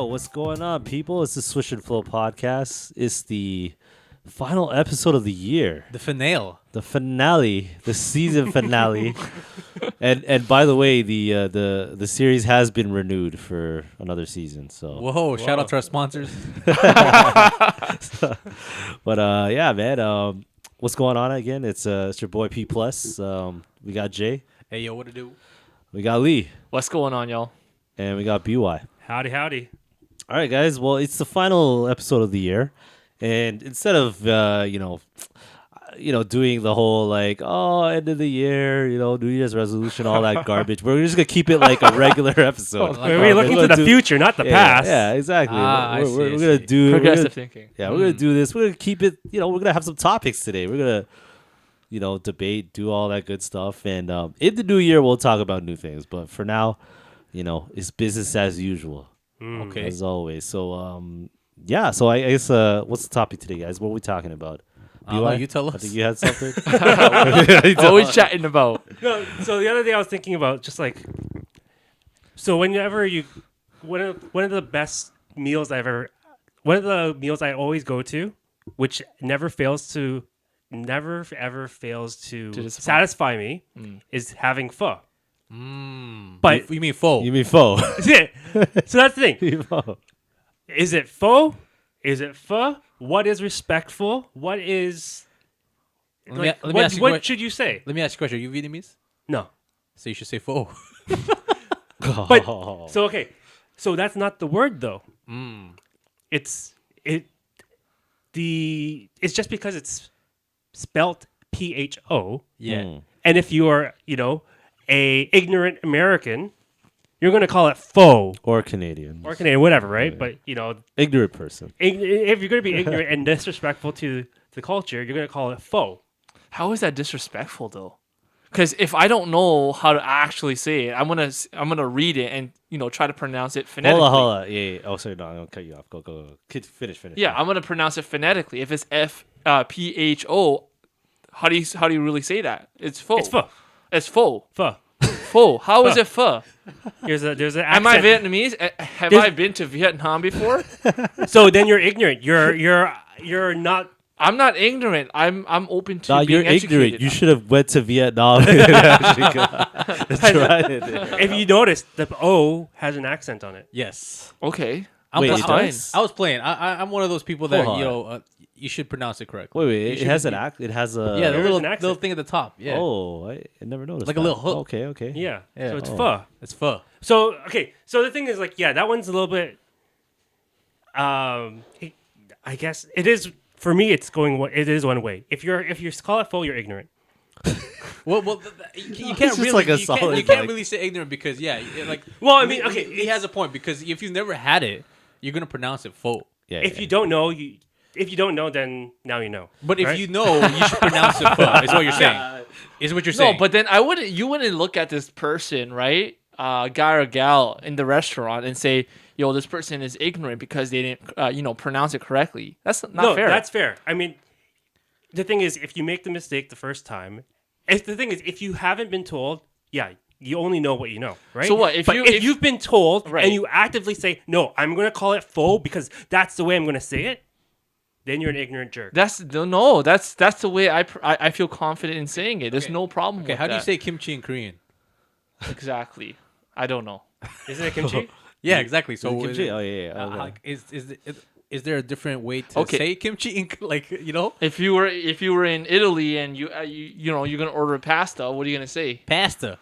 Yo, what's going on, people? It's the Swish and Flow podcast. It's the final episode of the year, The finale. the finale, the season finale. and by the way, the series has been renewed for another season. So, Whoa, shout out to our sponsors. but yeah, man. What's going on again? It's your boy P Plus. We got Jay, Hey, yo, what to do? we got Lee, What's going on, y'all? and we got BY. Howdy, howdy. All right, guys. Well, it's the final episode of the year, and instead of doing the whole like end of the year, New Year's resolution, all that garbage, we're just gonna keep it like a regular episode. We're looking to the future, not the past. Yeah, exactly. I We're see. gonna do Progressive thinking. Yeah, we're gonna do this. We're gonna keep it. We're gonna have some topics today. We're gonna debate, do all that good stuff, and in the new year we'll talk about new things. But for now, it's business as usual. Okay. As always. So, yeah. So I guess what's the topic today, guys? What are we talking about? BY? You tell I us. think you had something. What are we chatting about? No, so the other day I was thinking about just like, so whenever one of the best meals one of the meals I always go to, which never ever fails to disappoint. satisfy me, is having pho. But you mean pho? You mean pho? Yeah. So that's the thing. You mean pho. Is it pho? Is it pho? What is respectful? What is Let me ask you a what que- should you say? Let me ask you a question. Are you Vietnamese? No. So you should say pho. But so okay, so that's not the word though. It's just because it's spelt PHO. Yeah. And if you are a ignorant American, you're going to call it faux Or Canadian. or Canadian, whatever, right? But Ignorant person. if you're going to be ignorant and disrespectful to the culture, you're going to call it faux. How is that disrespectful though? Because if I don't know how to actually say it, I'm gonna read it and try to pronounce it phonetically. Hold on. Yeah. Oh, sorry. No, I'll cut you off. Go. Finish. Yeah, I'm gonna pronounce it phonetically. If it's PHO, how do you really say that? It's pho. It's pho. It's pho. Pho. Pho. How is it pho? There's an accent. Am I Vietnamese? Have I been to Vietnam before? So then you're ignorant. You're not. I'm not ignorant. I'm open to No, being you're ignorant. educated. You should have went to Vietnam and actually tried it. If you notice, the O has an accent on it. Yes. Okay. Wait, That's it fine. does? I was playing. I'm one of those people that Hold you should pronounce it correctly. Wait. It has an act. It has a. Yeah, the There is an little accent. thing at the top. Yeah. Oh, I never noticed. Like a that. little hook. Okay. Yeah. Yeah. So it's Oh. pho. It's pho. So okay, so the thing is like, yeah, that one's a little bit. I guess it is for me. It is one way. If you call it pho, you're ignorant. Well, you It's can't just really like a you solid, can't like- really say ignorant because Well, I mean, okay, he has a point because if you've never had it, you're gonna pronounce it pho. Yeah. If you don't know, then now you know. But if right? you know, you should pronounce it pho. Is what you're saying. Is what you're saying. No, but then you wouldn't look at this person, right? Guy or gal in the restaurant and say, "Yo, this person is ignorant because they didn't, pronounce it correctly." That's not fair. That's fair. I mean, the thing is, if you make the mistake the first time, if you haven't been told, yeah, you only know what you know, right? So what, if you've been told Right. and you actively say, "No, I'm going to call it faux because that's the way I'm going to say it," then you're an ignorant jerk. That's the way I feel confident in saying it. There's no problem. Okay, with how do you that. say kimchi in Korean? Exactly? I don't know. Isn't it kimchi? Yeah, exactly. So Kimchi? Oh yeah. Okay. like, is there a different way to say kimchi in If you were in Italy and you're gonna order pasta, what are you gonna say? pasta?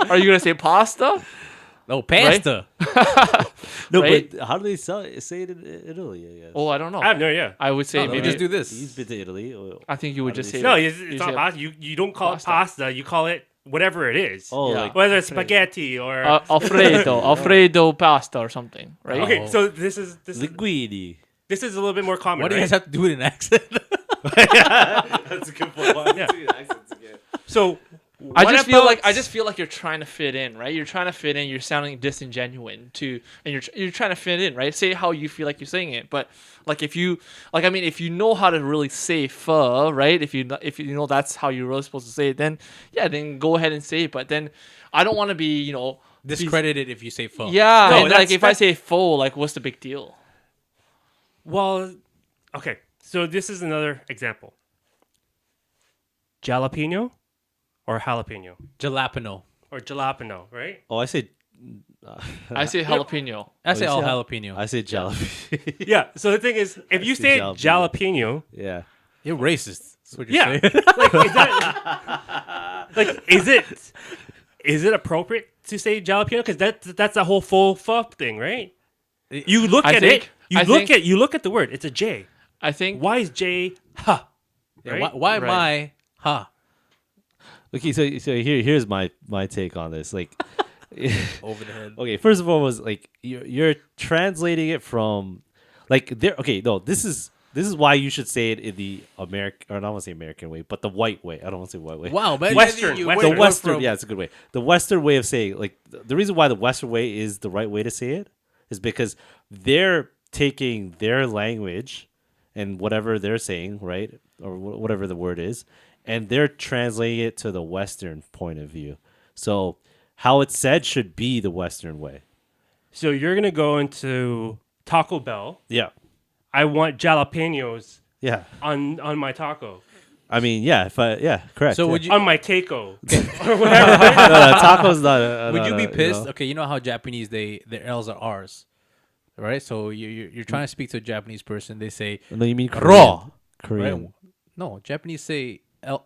Are you gonna say pasta? No, pasta. No, right? but how do they say it in Italy? I guess. Oh, I don't know. I have no idea. I would say No, maybe just do this. He's been to Italy. I think you would How do just they say No, that. it's You not say pasta. You don't call pasta. it pasta. You call it whatever it is. Oh, Yeah. like Whether it's spaghetti or Alfredo pasta or something, right? okay. Oh. So this is linguine. a little bit more common. Why do you right? guys have to do it in accent? That's a good point. Yeah. So I what just about- feel like you're trying to fit in, right? You're trying to fit in. You're sounding disingenuous and you're trying to fit in, right? Say how you feel like you're saying it, but like if you know how to really say pho, right? If you know that's how you're really supposed to say it, then yeah, then go ahead and say it. But then I don't want to be discredited if you say pho. Yeah, No, and like that's- if I say pho, like what's the big deal? Well, okay. So this is another example. Jalapeno or jalapeno Jalapeno. or jalapeno, right? Oh, I say. I say jalapeno. I say you all say jalapeno. I say jalapeno. Yeah. So the thing is, if you say jalapeno, Yeah. You're racist. That's what you're yeah, saying. like is that like is it appropriate to say jalapeno? Because that's the whole full fup thing, right? You look I at think- it. You I look think- at the word. It's a J. I think Why is J ha? Yeah, Right? why am Right. I? Huh? Okay, so here's my take on this. Like, Over the head. okay, first of all, was like you're translating it from, like there. Okay, no, this is why you should say it in the American, or I don't want to say American way, but the white way. I don't want to say white way. Wow, man. Western, You Western. went The Western, from- yeah, it's a good way. The Western way of saying, like, the reason why the Western way is the right way to say it is because they're taking their language and whatever they're saying, right, or whatever the word is, and they're translating it to the Western point of view. So how it's said should be the Western way. So you're gonna go into Taco Bell. Yeah, I want jalapenos yeah. on my taco, I mean, yeah. Correct. So yeah. would you on my takeow. no, taco's not. would you be pissed? know. Okay, you know how Japanese their L's are R's, right? So you're trying to speak to a Japanese person. They say No, you mean raw, Korean. Korean. right? No, Japanese say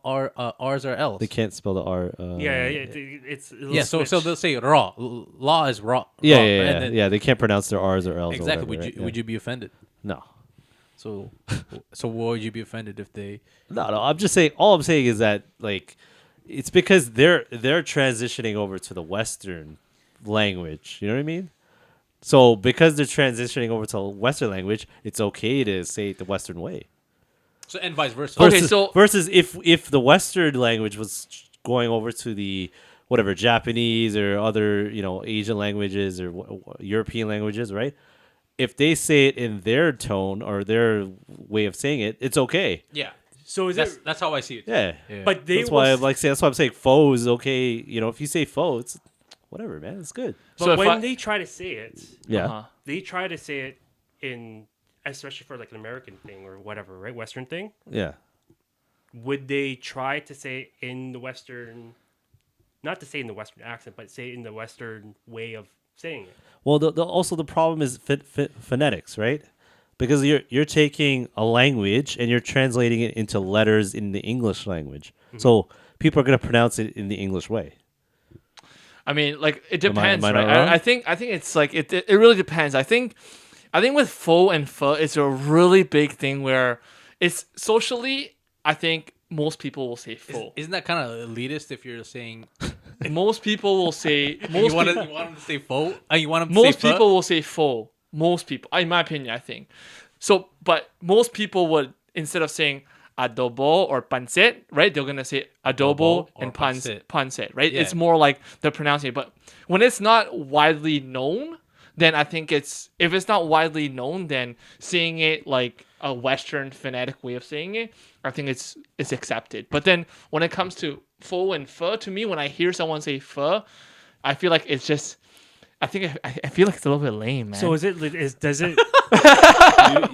R's are L's. They can't spell the R. Yeah, it's a little Yeah, so switch. they'll say raw. Law is raw. Yeah, raw, yeah, right? yeah, And then- yeah. They can't pronounce their R's or L's. Exactly. Or whatever, Would you be offended? No. So why would you be offended if they? No. I'm just saying. All I'm saying is that like, it's because they're transitioning over to the Western language. You know what I mean? So because they're transitioning over to Western language, it's okay to say it the Western way. So and vice versa. Okay, Versus, so- versus if the Western language was going over to the whatever Japanese or other Asian languages or European languages, right? If they say it in their tone or their way of saying it, it's okay. Yeah. So is it? That's how I see it. Yeah. Yeah. But they That's will why s- I'm like saying. That's why I'm saying faux is okay. If you say faux, it's whatever, man. It's good. But So if when I- they try to say it, Yeah. Uh-huh. they try to say it in, especially for like an American thing or whatever, right? Western thing. Yeah. Would they try to say it in the Western, not to say in the Western accent, but say in the Western way of saying it? Well, also the problem is phonetics, right? Because you're taking a language and you're translating it into letters in the English language. So people are going to pronounce it in the English way. I mean, like it Am I depends, not right? wrong? I think it's like it really depends. I think with faux and pho, it's a really big thing where it's socially. I think most people will say faux. Isn't that kind of elitist if you're saying Most people will say you want them to say faux? You want them to most say pho? people will say faux. Most people, in my opinion, I think. So, but most people would, instead of saying adobo or pancit, right? They're gonna say adobo Adobo or and pancit. pancit, right? Yeah. It's more like they're pronouncing it. But when it's not widely known, then I think if it's not widely known, then saying it like a Western phonetic way of saying it, I think it's accepted. But then when it comes to pho and pho, to me, when I hear someone say pho, I feel like it's just. I feel like it's a little bit lame, man. So does it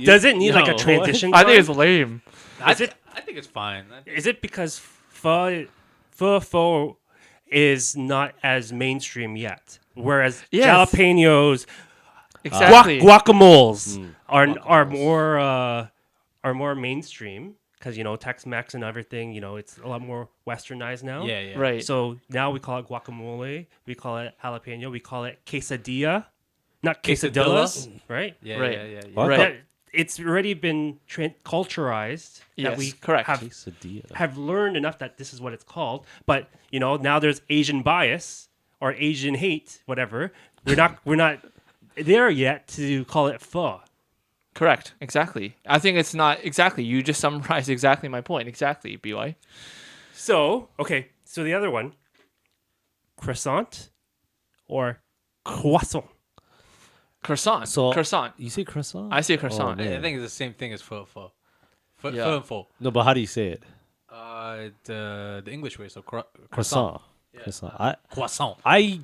does it need like a No. transition? I think it's time? lame. I think it's fine. Is it because pho is not as mainstream yet, whereas Yes. jalapenos, Exactly. guacamoles are Guacamoles. more mainstream because Tex-Mex and everything. It's a lot more westernized now. Yeah, yeah. Right. So now we call it guacamole. We call it jalapeno. We call it quesadilla, not Quesadilla? quesadillas, right? Yeah, Right. yeah. What? Right. That, it's already been culturized that Yes, we correct. Quesadilla. have learned enough that this is what it's called. But now there's Asian bias or Asian hate, whatever. We're not there yet to call it pho. Correct. Exactly. I think it's not exactly. You just summarized exactly my point. Exactly, BY. So so the other one, croissant or croissant. Croissant. So croissant. You say croissant? I say croissant. Oh, I man. think it's the same thing as pho. Yeah. Pho and pho. No, but how do you say it? The English way. So croissant. Croissant. Croissant. Croissant. I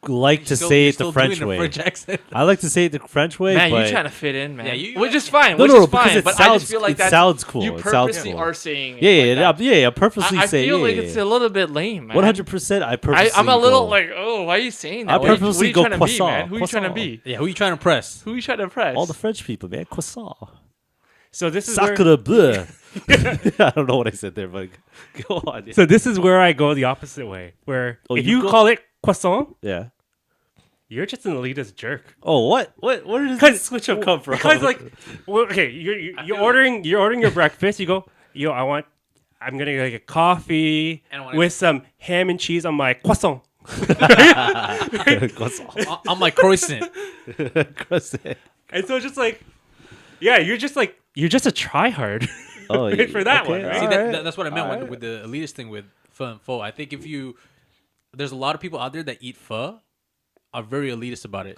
like to say it the French way. French accent. I like to say it the French way, Man, but you're trying to fit in, man. Yeah, you- which is fine. No, which no, is because fine. it But I sounds- just feel like it that's sounds cool. You It sounds purposely cool. are saying it. yeah, like that. I purposely I say feel like yeah. it's a little bit lame, man. 100%. I purposely. I'm a little go, like, oh, why are you saying that? I What are you purposely go trying to be, croissant, man? Who are you trying to croissant. be? Yeah, who you trying to press? Who are you trying to impress? all the French people, man. Croissant. So this is where, Sacre bleu. I don't know what I said there, but go on. Yeah. so this is where I go the opposite way. Where Oh, if you you go- call it croissant, Yeah. you're just an elitist jerk. Oh, what? Where does this switch up come from? Because like, well, okay, you're ordering your breakfast. You go, I'm gonna get like a coffee And what I- with some ham and cheese on my croissant. Croissant. On my croissant. Croissant. And so it's just like, yeah, you're just a tryhard. Oh, yeah. For that one, right? See, Alright. that's what I meant Alright. with the elitist thing with pho and pho. I think there's a lot of people out there that eat pho are very elitist about it.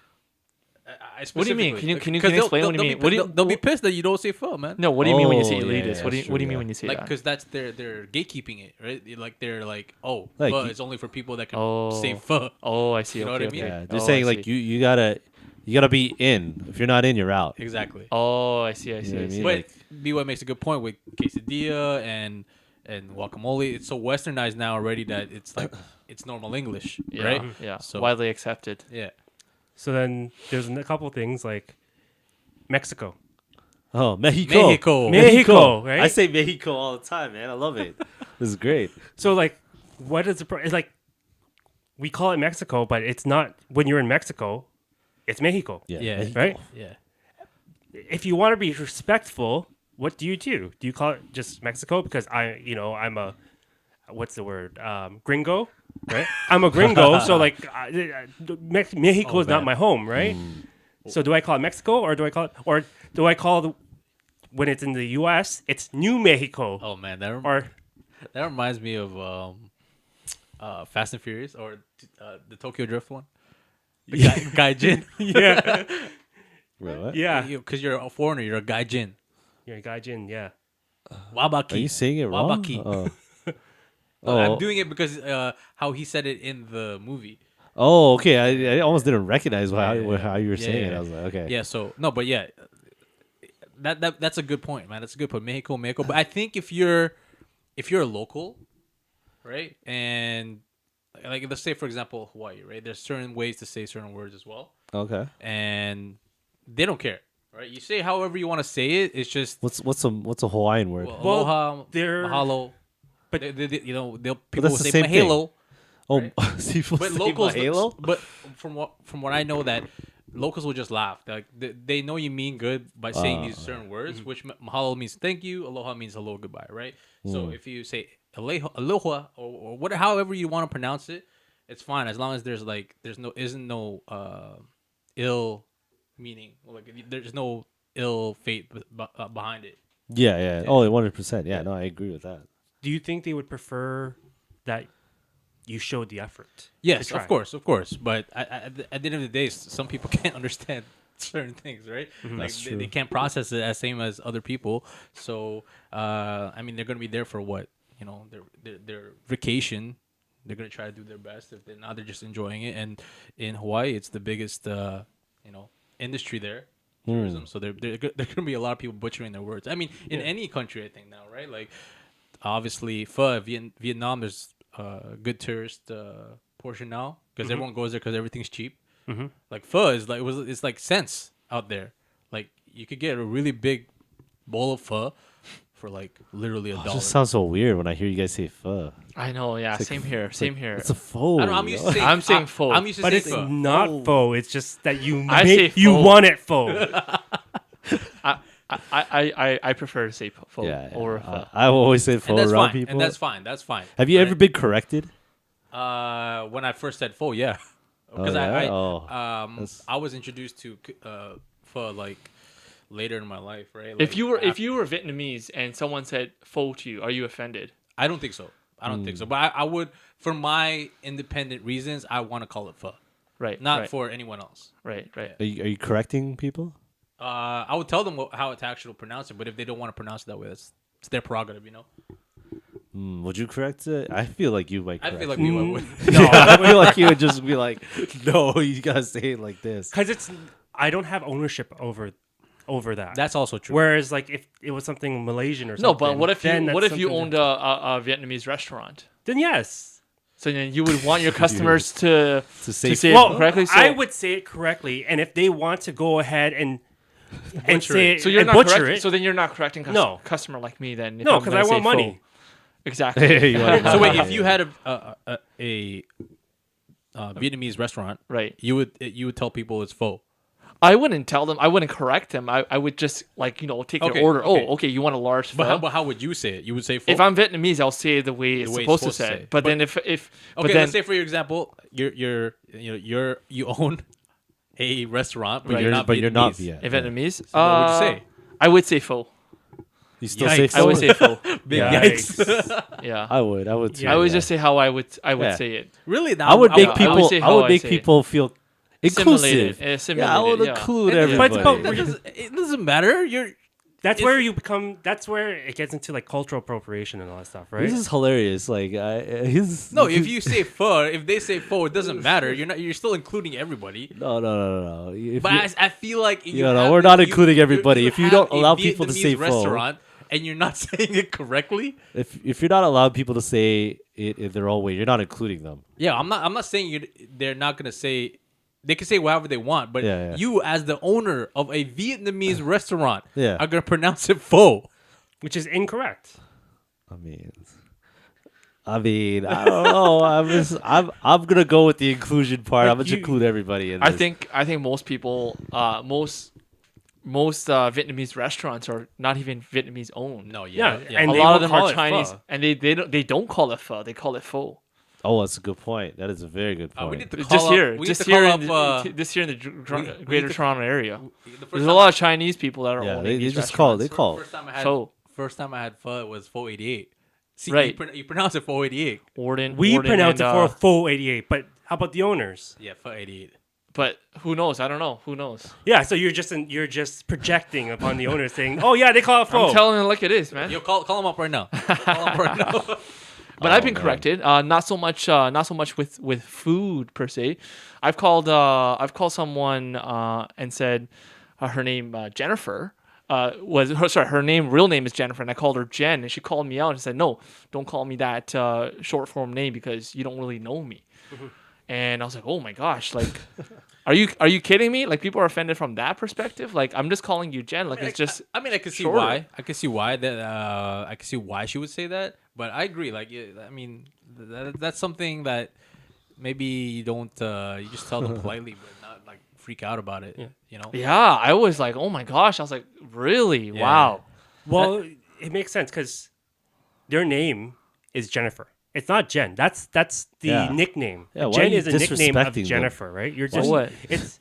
What do you mean? Specifically. Can you 'Cause explain what you they'll mean? be- What do you- they'll be pissed that you don't say pho, man. No, what do you mean when you say Oh, elitist? yeah, what do that's you true, mean yeah. when you say Like, that? because that's they're gatekeeping it, right? Like they're like, oh, Like, pho you- is only for people that can Oh. say pho. Oh, I see. You know okay, what I mean? okay. Yeah, they're Oh, saying I like see. you gotta be in. If you're not in, you're out. Exactly. Oh, I see. I see. know I what I see. mean? But Like- BY makes a good point with quesadilla and guacamole. It's so westernized now already that it's like it's normal English, Yeah, right? yeah. So- Widely accepted. Yeah. So then there's a couple things like Mexico. Oh, Mexico. Mexico, right? I say Mexico all the time, man. I love it. This is great. So like, what is it's like? We call it Mexico, but it's not. When you're in Mexico, it's Mexico. Yeah, Yeah. Mexico. Right? Yeah. If you want to be respectful, what do? Do you call it just Mexico? Because I'm a, what's the word? Gringo, right? I'm a gringo, so like, Mexico is not man. my home, right? So do I call it Mexico, or do I call it, when it's in the U.S., it's New Mexico, Oh man, or that reminds me of Fast and Furious or the Tokyo Drift one. The gaijin. yeah, Wait, what? yeah, Because you're a foreigner, you're a gaijin. yeah, gaijin, yeah. Wabaki. Are you saying it wrong? Wabaki. Oh. I'm doing it because how he said it in the movie. Oh, okay. I almost didn't recognize how you were Yeah, saying it. yeah. I was like, okay. Yeah. So no, but yeah, that's a good point, man. That's a good point. Mexico. But I think if you're a local, right, and like let's say for example Hawaii, right, there's certain ways to say certain words as well, Okay. and they don't care, right? You say however you want to say it. It's just What's a Hawaiian word? well, Well, aloha, they're- mahalo. but- They'll people that's will the say same thing. mahalo. Oh, right? see, people But say locals, Halo? but from what I know, that locals will just laugh. Like they know you mean good by saying these certain words, which mahalo means thank you, aloha means hello, goodbye, right? So if you say aloha or what, however you want to pronounce it, it's fine as long as there's no ill meaning, like there's no ill fate behind it. Yeah. Oh, 100%. Yeah, no, I agree with that. Do you think they would prefer that you showed the effort? Yes, to try? of course. But at the end of the day, some people can't understand certain things, right? Like That's they true. can't process it as same as other people. So I mean, they're gonna be there for what, their vacation. They're gonna try to do their best. If they're not, they're just enjoying it. And in Hawaii, it's the biggest industry there. Tourism. So there gonna be a lot of people butchering their words. I mean, in any country, I think now, right? Like obviously, pho, Vietnam, there's good tourist portion now because everyone goes there because everything's cheap. Like pho is like it's like cents out there. Like you could get a really big bowl of pho for like literally $1. It just sounds so weird when I hear you guys say pho. I know. Yeah. Same here. Same here. It's a pho. I don't know, I'm used to saying, I'm saying pho. I'm used to But saying it's pho. not faux. It's just that you I say you faux. want it faux. I prefer to say pho Yeah. over pho. I always say pho And that's around fine. people. And that's fine. That's fine. Have you right? ever been corrected? When I first said pho, yeah. Because yeah? I was introduced to pho like later in my life, right? If Like, you were Vietnamese and someone said pho to you, are you offended? I don't think so. I don't think so. But I would, for my independent reasons, I want to call it pho, Right. not right, for anyone else. Right. Right. Are you correcting people? I would tell them how to actually pronounce it, but if they don't want to pronounce it that way, it's their prerogative, Would you correct it? I feel like you might. I Correct feel like it. we would. No, I feel like you would just be like, no, you gotta say it like this. because I don't have ownership over that. That's also true. Whereas like if it was something Malaysian or something. No, but what if then you that's something owned a Vietnamese restaurant? Then yes. So then you would want your customers to say say Well, it correctly. So, I would say it correctly, and if they want to go ahead and say it. so you're and not butcher correct. it, So then you're not correcting No. customer like me. Then if no, I'm because gonna I say want money. faux. Exactly. You want So wait, money. if you had a Vietnamese restaurant, Right. you would tell people it's pho. I wouldn't tell them. I wouldn't correct them. I would just take Okay, their order. okay. Oh, okay. You want a large But pho? how would you say it? You would say pho. If I'm Vietnamese, I'll say it the way it's way supposed to say. But then if okay, but then let's say for your example, you own a restaurant, but Right. you're not but you're not Vietnamese. Viet. in Vietnamese, So what would you say? I would say pho. You still Yikes. say I so? would say pho. Big Yikes. yikes. Yeah. I would. I would. Too, I would yeah. just say how I would Yeah. say it. Really? Now I would make I would people. say I how would I make say it. people feel inclusive. Simulated. Yeah, I would include But everybody. it's about- It doesn't matter. That's It's- where you become. That's where it gets into like cultural appropriation and all that stuff, right? This is hilarious. Like, his No, if you say pho, if they say pho, it doesn't matter. You're still including everybody. no. If But you- I feel like You know, we're not including everybody. If you have don't a allow people to Vietnamese say pho. restaurant and you're not saying it correctly, if you're not allowing people to say it in their own way, you're not including them. yeah, I'm not saying they're not gonna say. They can say whatever they want, but Yeah. you, as the owner of a Vietnamese restaurant, Yeah. are gonna pronounce it pho. Which is incorrect. I mean, I don't know. I'm gonna go with the inclusion part. But I'm gonna you- include everybody in I this. think most people, most Vietnamese restaurants are not even Vietnamese owned. No, Yeah, yeah. and A they lot will of them call are it Chinese, pho. and they don't call it pho. They call it pho. Oh, that's a good point. That is a very good point. we need to Just call here, up, we just need to here, call in up, the, this here in the we Greater need to- Toronto area. the first There's a time lot of Chinese people that are Yeah, owning they these just call it. They restaurants. call it. First time I had pho, it was pho 88. See, Right. you pronounce it pho 88. Warden, We Warden pronounce it and, for full 88, but how about the owners? Yeah, pho 88. but who knows? I don't know. Who knows? Yeah, so you're just projecting upon the owners, saying, "Oh yeah, they call it pho." I'm telling it like it is, man. Yo, call him up right now. Call him up right now. But I've been man. corrected. Not so much with food per se. I've called someone and said her name Jennifer her real name is Jennifer, and I called her Jen, and she called me out and said, "No, don't call me that short form name because you don't really know me." And I was like, "Oh my gosh, like." Are you kidding me? Like, people are offended from that perspective. Like, I'm just calling you Jen. Like, it's just. I mean, I can see shorter. why. I can see why that. I can see why she would say that. But I agree. Like, I mean, that's something that maybe you don't. You just tell them politely, but not like freak out about it. Yeah. You know. Yeah, I was like, "Oh my gosh!" I was like, "Really? Yeah. Wow." Well, it makes sense because their name is Jennifer. It's not Jen. That's the Yeah. nickname. Yeah, why are Jen you is a nickname of disrespecting them? Jennifer, right? You're So just what? It's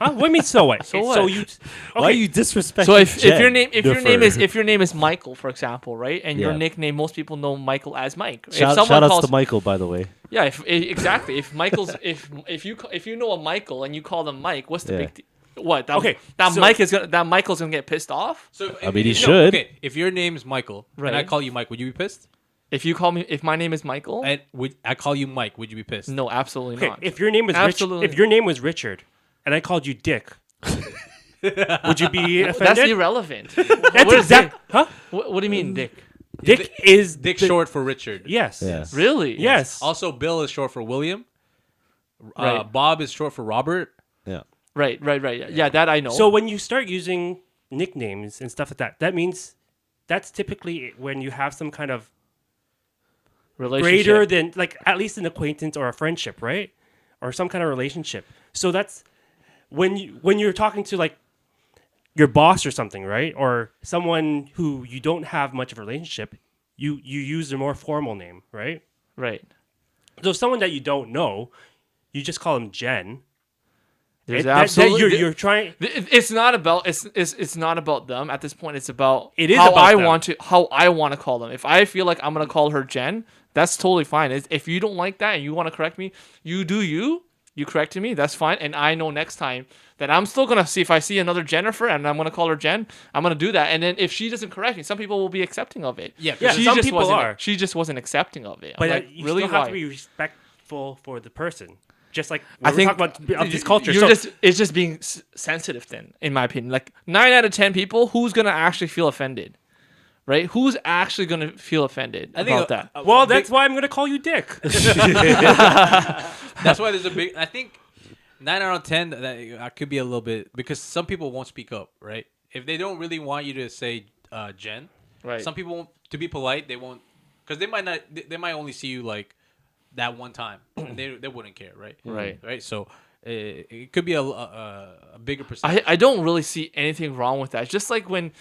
huh? What do you mean so what? So It's what? So you Why are you disrespecting? So if your Jen? name if your name is Michael, for example, right, and your Yeah. nickname, most people know Michael as Mike. shout outs to Michael, by the way. Yeah, exactly. If Michael's if you know a Michael and you call them Mike, what's the Yeah. big deal? What? Okay, that so- Michael's gonna get pissed off. So I mean, he no, should. Okay, if your name's Michael and I Right. call you Mike, would you be pissed? If my name is Michael, And would I call you Mike? Would you be pissed? no, absolutely okay, not. if your name was Absolutely. if your name was Richard and I called you Dick, would you be That's offended? irrelevant. That's What is exact. Huh? what do you mean, Dick? Dick is Dick the- short for Richard. Yes. Yeah. Really? Yes. Also, Bill is short for William. Right. Bob is short for Robert. Yeah. Right. Yeah, that I know. So when you start using nicknames and stuff like that, that means that's typically when you have some kind of relationship. greater than like at least an acquaintance or a friendship, right? Or some kind of relationship. So that's when you're talking to like your boss or something, right? Or someone who you don't have much of a relationship, you use a more formal name, right? Right. So someone that you don't know, you just call them Jen. There's That absolutely you're trying. It's not about it's not about them at this point. It's about It is how about I them. want to call them. If I feel like I'm gonna call her Jen, that's totally fine. If you don't like that and you want to correct me, you do you. You corrected me. That's fine. And I know next time that I'm still gonna see if I see another Jennifer and I'm gonna call her Jen. I'm gonna do that. And then if she doesn't correct me, some people will be accepting of it. Yeah, Yeah, She some just people wasn't, are. She just wasn't accepting of it. I'm But like, you really? still have Why? to be respectful for the person. Just like I we think talk about of this culture. You're So it's just being sensitive. Then, in my opinion, like 9 out of 10 people, who's gonna actually feel offended, right? Who's actually gonna feel offended about that? well, that's why I'm gonna call you Dick. That's why there's a big. I think 9 out of 10 that could be a little bit because some people won't speak up, right? If they don't really want you to say Jen, Right. Some people won't, to be polite, they won't because they might not. They might only see you like that one time, and they wouldn't care, right? Right. So it could be a bigger percentage. I don't really see anything wrong with that. Just like when,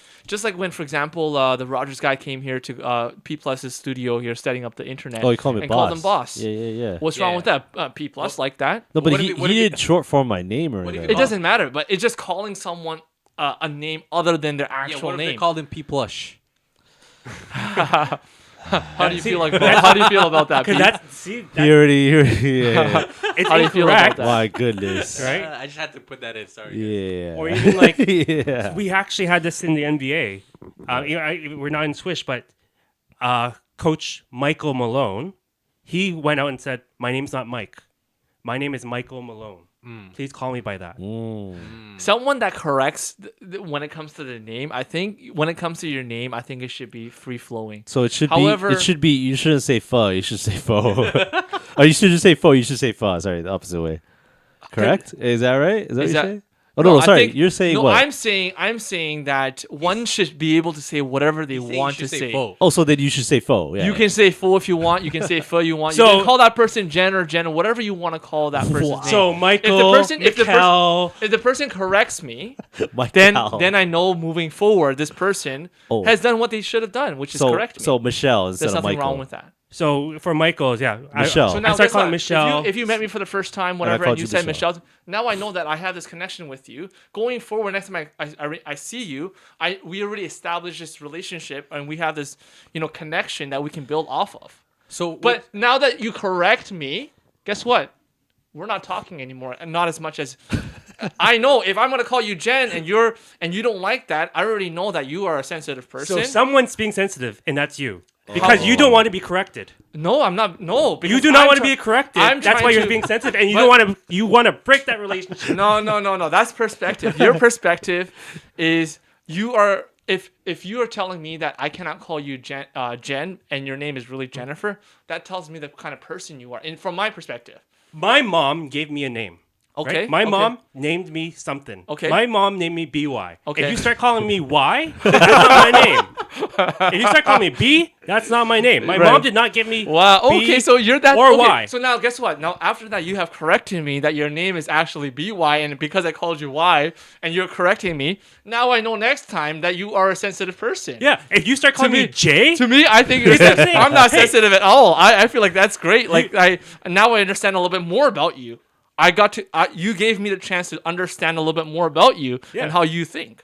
for example, the Rogers guy came here to P Plus's studio here, setting up the internet. Oh, you called me and boss. called him boss. Yeah. What's wrong Yeah. with that? P Plus like that? No, but What he, if it- what he if it- didn't short form my name or What if anything. It doesn't matter. But it's just calling someone a name other than their Yeah, actual what if they name. called him P Plush? How do you feel like? How do you feel about that? Because Pete? that's see, He already, yeah. it's How do you feel about incorrect, that? My goodness. right? I just had to put that in. Sorry. Yeah. Or even like yeah. we actually had this in the NBA. We're not in Swish, but Coach Michael Malone, he went out and said, "My name's not Mike. My name is Michael Malone. Please call me by that." Someone that corrects when it comes to the name. I think when it comes to your name, I think it should be free flowing. So it should However- be. It should be. You shouldn't say pho. You should say pho. Oh, you should just say pho. You should say pho. Sorry, the opposite way. Correct? Is that right? Is that what you're saying? Oh no, I sorry. think- You're saying no, what? I'm saying that one should be able to say whatever they want to say. Oh, so then you should say pho. Yeah. You can say fo if you want. You can say pho you want. So- you can call that person Jen or Jen or whatever you want to call that person's name. So Michael, if the person corrects me, Mike then Cal. I know moving forward this person Oh. has done what they should have done, which is so correct me. so Michelle instead There's of nothing Michael. wrong with that. So for Michael's, yeah, Michelle. So I now start guess calling what? Michelle. If you met me for the first time, whatever, called and you you said Michelle. Michelle, now I know that I have this connection with you. Going forward, next time I see you, we already established this relationship, and we have this connection that we can build off of. So, But now that you correct me, guess what? We're not talking anymore, and not as much as I know. If I'm gonna call you Jen and you don't like that, I already know that you are a sensitive person. so someone's being sensitive, and that's you. Because you don't want to be corrected. No, I'm not. No, because You do not I'm want to try- be corrected. I'm That's trying why you're to- being sensitive, and you But- don't want to. You want to break that relationship. No. That's perspective. Your perspective is you are if you are telling me that I cannot call you Jen, and your name is really Jennifer, that tells me the kind of person you are. And from my perspective, My mom gave me a name. okay, Right? My okay. mom named me something. Okay. My mom named me BY. Okay. If you start calling me Y, that's not my name. If you start calling me B, that's not my name. My Right. mom did not give me Wow. B Okay, so you're that. or okay, Y. So now, guess what? Now after that, you have corrected me that your name is actually BY, and because I called you Y, and you're correcting me, now I know next time that you are a sensitive person. Yeah. If you start calling me me- J, To me, I think you're It's the sensitive. same. I'm not Hey. sensitive at all. I feel like that's great. Like now I understand a little bit more about you. You gave me the chance to understand a little bit more about you Yeah. and how you think.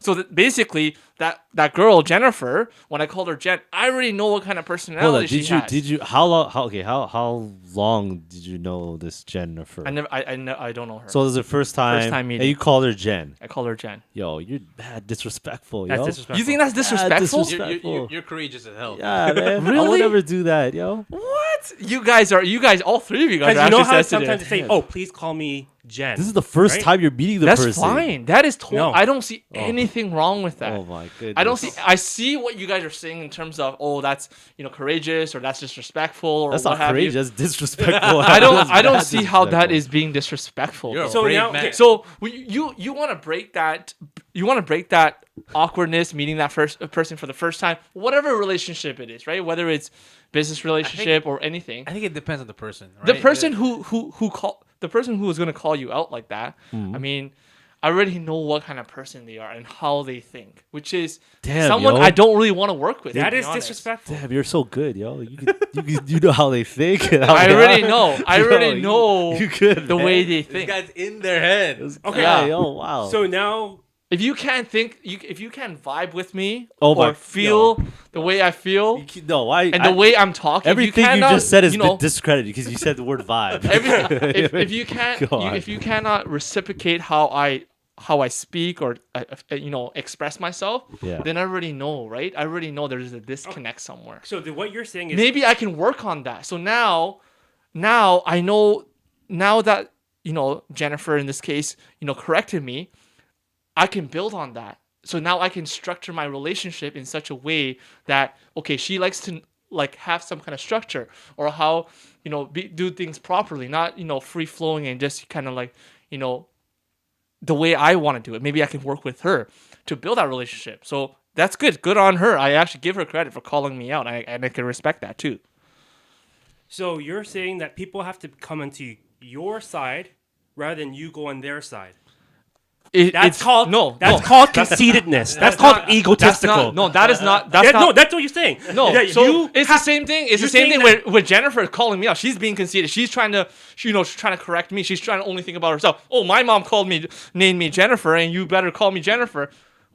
So that basically, that girl Jennifer, when I called her Jen, I already know what kind of personality Hold on. she has. Did you? How long? How long did you know this Jennifer? I don't know her. So it was the first time. time meeting. And you called her Jen. I called her Jen. Yo, you're mad disrespectful, that's yo. disrespectful. You think that's disrespectful? disrespectful. you're courageous as hell. Yeah, man. I Really? would never do that, yo. What? You guys, all three of you guys Because are you know actually how sensitive. sometimes they say, "Oh, please call me Jen." This is the first Right? time you're meeting the That's person. fine. That is No. I don't see anything wrong with that. Oh my goodness. I don't see. I see what you guys are saying in terms of, oh, that's courageous or that's disrespectful or That's what not have you. courageous. That's disrespectful. I don't. That's I don't bad see how that disrespectful. is being disrespectful. You're a So brave now- man. okay, So you want to break that. You want to break that awkwardness meeting that first person for the first time, whatever relationship it is, right? Whether it's business relationship or anything. I think it depends on the person. Right? The person the person who is going to call you out like that. Mm-hmm. I mean, I already know what kind of person they are and how they think, which is Damn, someone yo. I don't really want to work with. That to be is honest. disrespectful. Damn, you're so good, yo. You know how they think. And how I they already are. know. I Yo, already you- know You good, the man. way they This think. guy's in their head. Okay. Yeah. Oh wow. So now If you can't if you can't vibe with me Oh my- or feel the way I feel No, why? and the way I'm talking, everything you cannot, just said has you know, been discredited because you said the word vibe. if you can't, Go on. if you cannot reciprocate how I speak or express myself, Yeah. then I already know, right? I already know there's a disconnect somewhere. So what you're saying is Maybe I can work on that. So now I know, now that Jennifer in this case corrected me, I can build on that. So now I can structure my relationship in such a way that, okay, she likes to like have some kind of structure, or how do things properly, not free flowing and just kind of like the way I want to do it. Maybe I can work with her to build that relationship. So that's good on her. I actually give her credit for calling me out, and I can respect that too. So you're saying that people have to come into your side rather than you go on their side. That's called conceitedness. That's called egotistical. That is not. That's No, not. that's what you're saying. No, That so you it's the same thing. It's the you're same saying thing with Jennifer calling me out. She's being conceited. She's trying to, she's trying to correct me. She's trying to only think about herself. Oh, my mom named me Jennifer, and you better call me Jennifer.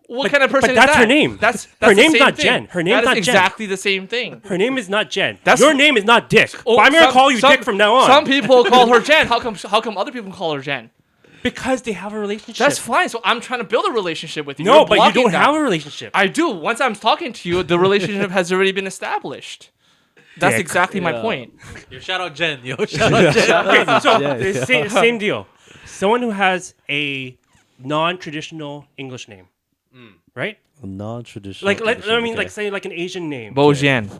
What kind of person is that? But that's her name. That's Her the name's same not thing. Jen. Her name's That is not Jen. exactly the same thing. Her name is not Jen. That's- Your name is not Dick. Oh, but I'm gonna some- call you some- Dick from now on. Some people call her Jen. How come other people call her Jen? Because they have a relationship. That's fine. So I'm trying to build a relationship with you. No, You're but you blocking don't that. have a relationship. I do. Once I'm talking to you, the relationship has already been established. That's Dick. exactly my Yeah. point. Yo, shout out Jen. Yo, shout out Jen. Okay, so Yeah, the yeah. same deal. Someone who has a non-traditional English name, right? Non-traditional. Like, English, okay. like say like an Asian name, Bo Jen,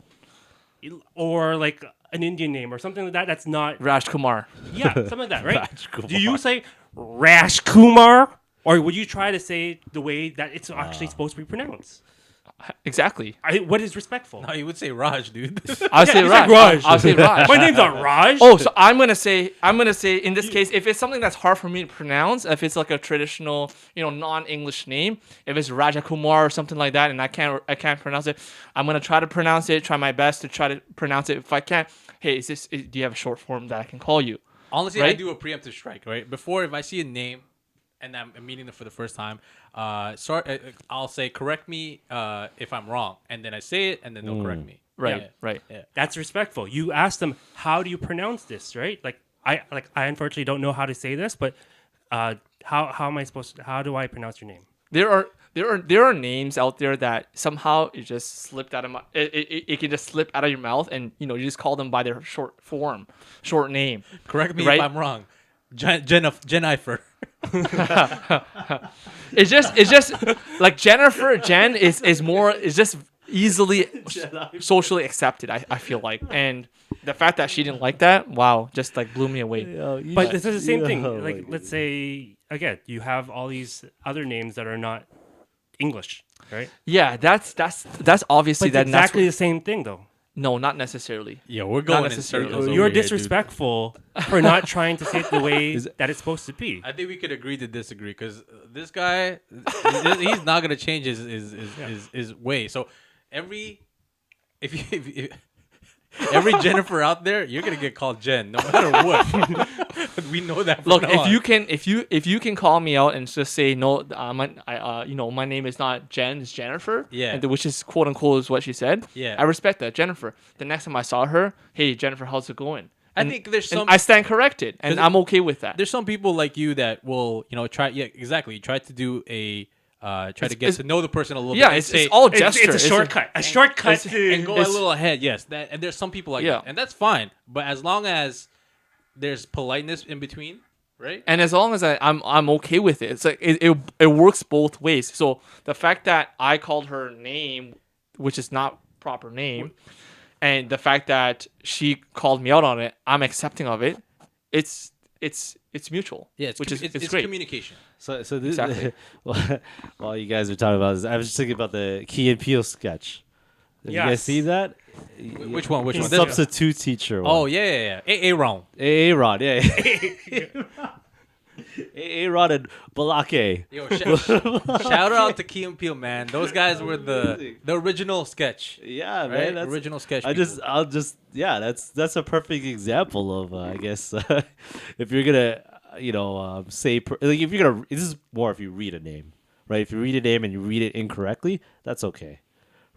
or like an Indian name, or something like that. That's not Raj Kumar. yeah, something like that, right? Raj Kumar. Do you say Rash Kumar, or would you try to say the way that it's actually supposed to be pronounced? Exactly. What is respectful? No, you would say Raj, dude. I'll say you Raj. said Raj. I'll say Raj. My name's not Raj. Oh, so I'm gonna say in this case, if it's something that's hard for me to pronounce, if it's like a traditional, non-English name, if it's Rajakumar or something like that, and I can't pronounce it, I'm gonna try to pronounce it. Try my best to try to pronounce it. If I can't, hey, do you have a short form that I can call you? Honestly, I Right? do a preemptive strike, right? Before, if I see a name and I'm meeting them for the first time, I'll say, correct me if I'm wrong. And then I say it, and then they'll correct me. Right. Yeah. Right. Yeah. That's respectful. You ask them, how do you pronounce this, right? Like I unfortunately don't know how to say this, but how do I pronounce your name? There are names out there that somehow it just slipped out of it can just slip out of your mouth, and you just call them by their short name. Correct me Right? if I'm wrong. Jennifer. It's just like Jennifer. Jen is just easily socially accepted. I feel like, and the fact that she didn't like that, wow, just like blew me away. But this is the same thing. Oh, Like, let's say again, you have all these other names that are not English, right? Yeah, that's obviously But it's that's exactly the same thing, though. no, not necessarily. Yeah, we're going in necessarily. circles. You're over here, dude. disrespectful for not trying to say it the way that it's supposed to be. I think we could agree to disagree because this guy, he's not gonna change his way. So every every Jennifer out there, you're gonna get called Jen, no matter what. We know that. From Look, now if on. you can call me out and just say no, my name is not Jen, it's Jennifer. Yeah. which is quote unquote is what she said. Yeah. I respect that, Jennifer. The next time I saw her, hey Jennifer, how's it going? I think there's And some. I stand corrected, and 'Cause I'm okay with that. There's some people like you that will, try. Yeah, exactly. Try to do a. Try to get to know the person a little Yeah, bit. it's all It's, gesture. it's a shortcut. A shortcut to and go a little ahead. Yes, and there's some people like Yeah. that, and that's fine. But as long as there's politeness in between, right? And as long as I'm okay with it, it's like it works both ways. So the fact that I called her name, which is not proper name, and the fact that she called me out on it, I'm accepting of it. It's mutual. Yeah, it's it's great. communication. So this Exactly. while you guys are talking about this, I was just thinking about the Key and Peele sketch. Did you guys Yes. see that? Which one? Which The one? This one? substitute teacher one. Oh yeah. A round. Aaron, yeah. Aaron and Balake. Yo, shout out to Key and Peele, man. Those guys were the original sketch. Yeah, Right? man. That's, Original sketch. I'll just, yeah. That's a perfect example of, I guess, if you're gonna, say, like, if you're gonna, this is more if you read a name, right? If you read a name and you read it incorrectly, that's okay,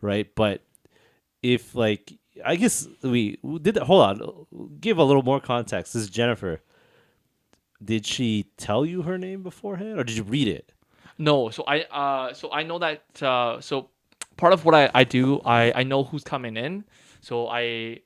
right? But if like I guess we did that. Hold on, give a little more context. This is Jennifer. Did she tell you her name beforehand, or did you read it? No, so I know that so part of what I do, I know who's coming in. So I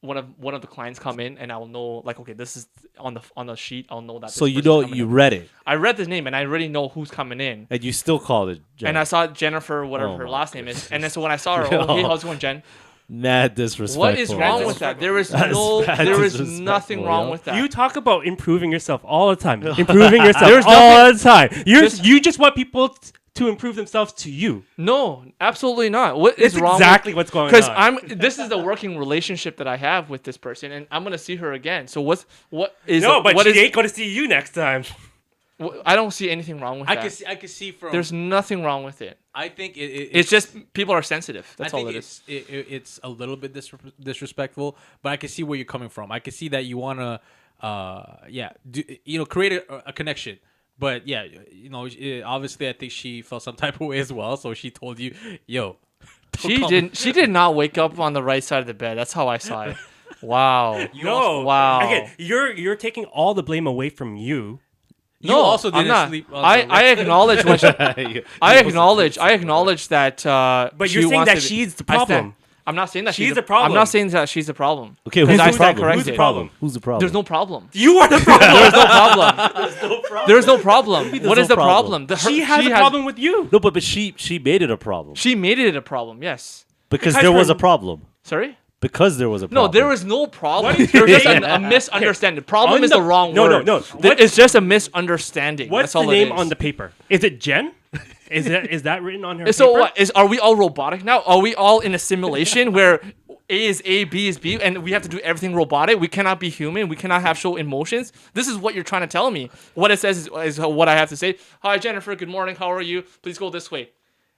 one of the clients come in and I'll know like, okay, this is on the sheet. I'll know that. So this you person's know coming you in. read it, I read the name and I already know who's coming in. and you still called it. Jen. And I saw Jennifer, whatever Oh her my last name is. And then so when I saw her, oh, hey, how's it going, Jen? Mad disrespectful. What is wrong yo. with that? There is That is mad there is disrespectful, nothing wrong yo. with that. You talk about improving yourself all the time. Improving yourself There's all the time. Just- You just want people to improve themselves to you. No, absolutely not. What is It's wrong? exactly what's going Because on. this is the working relationship that I have with this person, and I'm gonna see her again. So what is No, but what she is- ain't going to see you next time. I don't see anything wrong with I that. can see from. There's nothing wrong with it. I think It's just people are sensitive. That's I all think it is. it's a little bit disrespectful, but I can see where you're coming from. I can see that you wanna, create a connection. But yeah, obviously, I think she felt some type of way as well. So she told you, "Yo, don't call me." She did not wake up on the right side of the bed. That's how I saw it. Wow. No. Wow. Again, you're taking all the blame away from you. You No, also I'm didn't not. sleep. On I the acknowledge when she, I acknowledge that. But she you're saying wants that to be- she's the I stand- problem. I'm not saying that She's she's the problem. I'm not saying that she's the problem. Okay, Because who's I the stand problem? Who's corrected. the problem? Who's the problem? There's no problem. You are the problem. There's no problem. There's no problem. There's What no is the problem? problem? The- She has a problem with you. No, but she made it a problem She made it a problem. Yes. because Because there was her- a problem. Sorry. Because there was a No, problem. there was no problem. What is- There's just a misunderstanding. Problem On is the- the wrong no, word. no. It's just a misunderstanding. What's That's all the name it is. on the paper? Is it Jen? Is that written on her So paper? what are we all robotic now? Are we all in a simulation where A is A, B is B, and we have to do everything robotic? We cannot be human. We cannot have show emotions. This is what you're trying to tell me. What it says is what I have to say. Hi Jennifer, good morning. How are you? Please go this way.